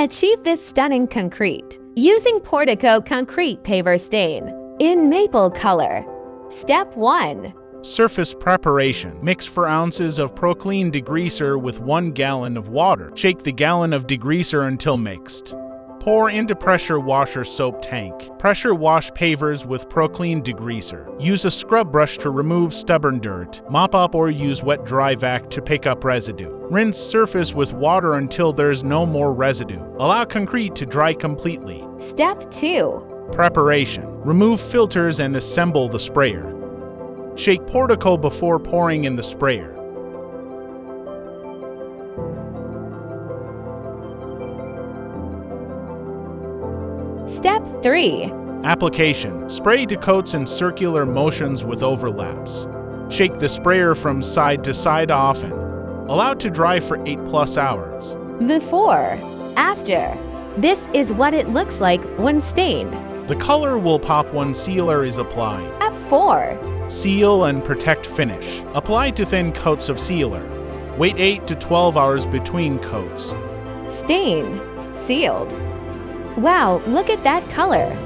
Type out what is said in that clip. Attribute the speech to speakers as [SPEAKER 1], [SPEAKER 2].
[SPEAKER 1] Achieve this stunning concrete using Portico concrete paver stain in maple color. Step 1.
[SPEAKER 2] Surface preparation. Mix 4 ounces of Proclean degreaser with 1 gallon of water. Shake the gallon of degreaser until mixed. Pour into pressure washer soap tank. Pressure wash pavers with Proclean degreaser. Use a scrub brush to remove stubborn dirt. Mop up or use wet dry vac to pick up residue. Rinse surface with water until there's no more residue. Allow concrete to dry completely.
[SPEAKER 1] Step 2.
[SPEAKER 2] Preparation. Remove filters and assemble the sprayer. Shake Portico before pouring in the sprayer.
[SPEAKER 1] Step 3.
[SPEAKER 2] Application. Spray to coats in circular motions with overlaps. Shake the sprayer from side to side often. Allow to dry for 8+ hours.
[SPEAKER 1] Before. After. This is what it looks like when stained.
[SPEAKER 2] The color will pop when sealer is applied.
[SPEAKER 1] Step 4.
[SPEAKER 2] Seal and protect finish. Apply to thin coats of sealer. Wait 8 to 12 hours between coats.
[SPEAKER 1] Stained. Sealed. Wow, look at that color.